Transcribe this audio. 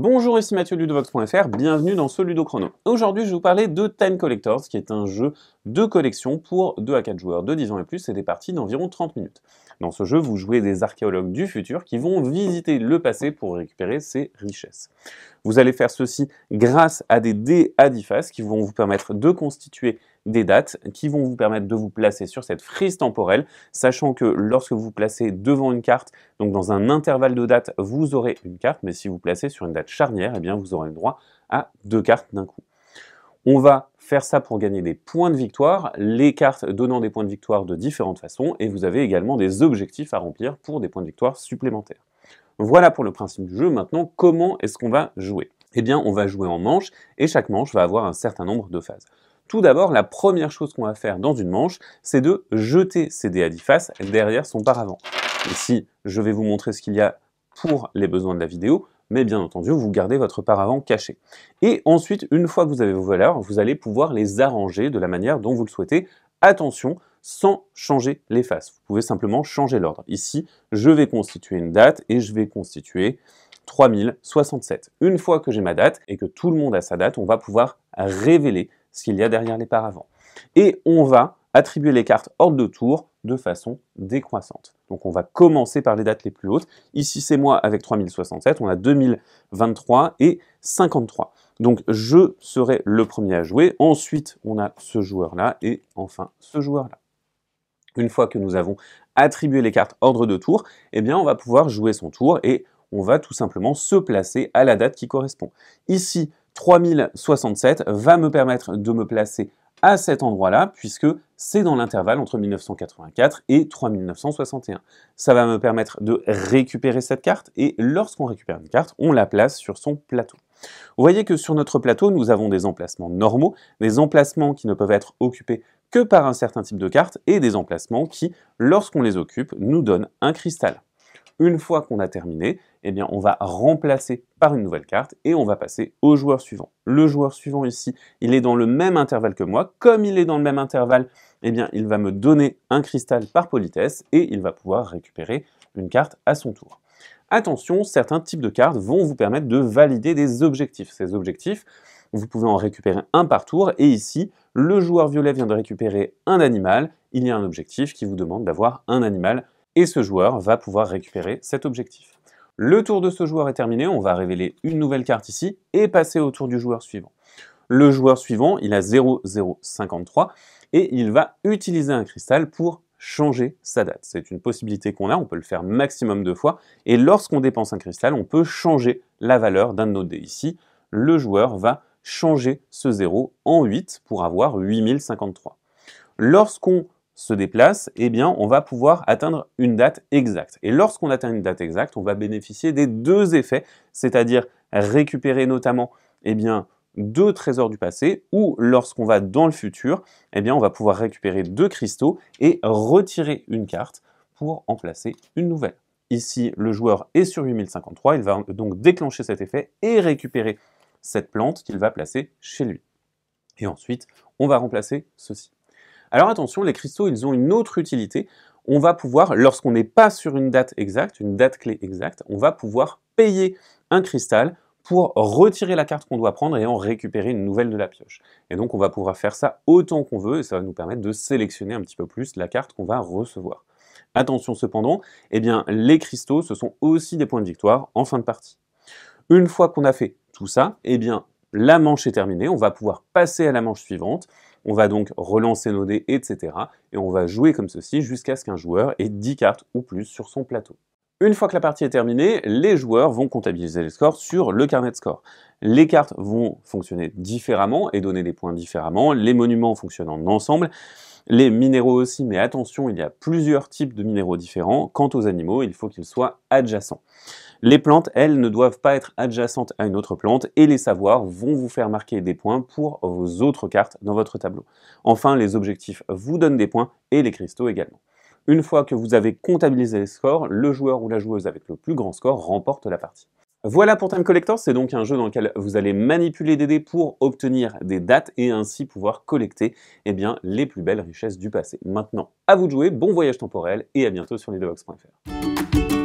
Bonjour, ici Mathieu Ludovox.fr, bienvenue dans ce Ludo Chrono. Aujourd'hui, je vais vous parler de Time Collectors, qui est un jeu de collection pour 2 à 4 joueurs de 10 ans et plus et des parties d'environ 30 minutes. Dans ce jeu, vous jouez des archéologues du futur qui vont visiter le passé pour récupérer ses richesses. Vous allez faire ceci grâce à des dés à 10 faces qui vont vous permettre de constituer des dates, qui vont vous permettre de vous placer sur cette frise temporelle, sachant que lorsque vous vous placez devant une carte, donc dans un intervalle de date, vous aurez une carte, mais si vous placez sur une date charnière, eh bien vous aurez le droit à 2 cartes d'un coup. On va faire ça pour gagner des points de victoire, les cartes donnant des points de victoire de différentes façons, et vous avez également des objectifs à remplir pour des points de victoire supplémentaires. Voilà pour le principe du jeu. Maintenant, comment est-ce qu'on va jouer? Eh bien, on va jouer en manche, et chaque manche va avoir un certain nombre de phases. Tout d'abord, la première chose qu'on va faire dans une manche, c'est de jeter ses dés à 10 faces derrière son paravent. Ici, je vais vous montrer ce qu'il y a pour les besoins de la vidéo, mais bien entendu, vous gardez votre paravent caché. Et ensuite, une fois que vous avez vos valeurs, vous allez pouvoir les arranger de la manière dont vous le souhaitez. Attention, sans changer les faces. Vous pouvez simplement changer l'ordre. Ici, je vais constituer une date et je vais constituer 3067. Une fois que j'ai ma date et que tout le monde a sa date, on va pouvoir révéler ce qu'il y a derrière les paravents. Et on va attribuer les cartes ordre de tour de façon décroissante. Donc on va commencer par les dates les plus hautes. Ici c'est moi avec 3067, on a 2023 et 53. Donc je serai le premier à jouer, ensuite on a ce joueur-là et enfin ce joueur-là. Une fois que nous avons attribué les cartes ordre de tour, eh bien on va pouvoir jouer son tour et on va tout simplement se placer à la date qui correspond. Ici, 3067 va me permettre de me placer à cet endroit-là, puisque c'est dans l'intervalle entre 1984 et 3961. Ça va me permettre de récupérer cette carte, et lorsqu'on récupère une carte, on la place sur son plateau. Vous voyez que sur notre plateau, nous avons des emplacements normaux, des emplacements qui ne peuvent être occupés que par un certain type de carte, et des emplacements qui, lorsqu'on les occupe, nous donnent un cristal. Une fois qu'on a terminé, eh bien, on va remplacer par une nouvelle carte et on va passer au joueur suivant. Le joueur suivant ici, il est dans le même intervalle que moi. Comme il est dans le même intervalle, eh bien, il va me donner un cristal par politesse et il va pouvoir récupérer une carte à son tour. Attention, certains types de cartes vont vous permettre de valider des objectifs. Ces objectifs, vous pouvez en récupérer un par tour et ici, le joueur violet vient de récupérer un animal. Il y a un objectif qui vous demande d'avoir un animal et ce joueur va pouvoir récupérer cet objectif. Le tour de ce joueur est terminé, on va révéler une nouvelle carte ici et passer au tour du joueur suivant. Le joueur suivant, il a 0053 et il va utiliser un cristal pour changer sa date. C'est une possibilité qu'on a, on peut le faire maximum 2 fois et lorsqu'on dépense un cristal, on peut changer la valeur d'un de nos dés. Ici, le joueur va changer ce 0 en 8 pour avoir 8053. Lorsqu'on se déplace, eh bien, on va pouvoir atteindre une date exacte. Et lorsqu'on atteint une date exacte, on va bénéficier des 2 effets, c'est-à-dire récupérer notamment, eh bien, 2 trésors du passé, ou lorsqu'on va dans le futur, eh bien, on va pouvoir récupérer 2 cristaux et retirer une carte pour en placer une nouvelle. Ici, le joueur est sur 8053, il va donc déclencher cet effet et récupérer cette plante qu'il va placer chez lui. Et ensuite, on va remplacer ceci. Alors attention, les cristaux, ils ont une autre utilité. On va pouvoir, lorsqu'on n'est pas sur une date exacte, une date clé exacte, on va pouvoir payer un cristal pour retirer la carte qu'on doit prendre et en récupérer une nouvelle de la pioche. Et donc on va pouvoir faire ça autant qu'on veut et ça va nous permettre de sélectionner un petit peu plus la carte qu'on va recevoir. Attention cependant, eh bien, les cristaux, ce sont aussi des points de victoire en fin de partie. Une fois qu'on a fait tout ça, eh bien, la manche est terminée, on va pouvoir passer à la manche suivante, on va donc relancer nos dés, etc. Et on va jouer comme ceci jusqu'à ce qu'un joueur ait 10 cartes ou plus sur son plateau. Une fois que la partie est terminée, les joueurs vont comptabiliser les scores sur le carnet de score. Les cartes vont fonctionner différemment et donner des points différemment, les monuments fonctionnent en ensemble, les minéraux aussi, mais attention, il y a plusieurs types de minéraux différents. Quant aux animaux, il faut qu'ils soient adjacents. Les plantes, elles, ne doivent pas être adjacentes à une autre plante et les savoirs vont vous faire marquer des points pour vos autres cartes dans votre tableau. Enfin, les objectifs vous donnent des points et les cristaux également. Une fois que vous avez comptabilisé les scores, le joueur ou la joueuse avec le plus grand score remporte la partie. Voilà pour Time Collectors, c'est donc un jeu dans lequel vous allez manipuler des dés pour obtenir des dates et ainsi pouvoir collecter les plus belles richesses du passé. Maintenant, à vous de jouer, bon voyage temporel et à bientôt sur Ludovox.fr.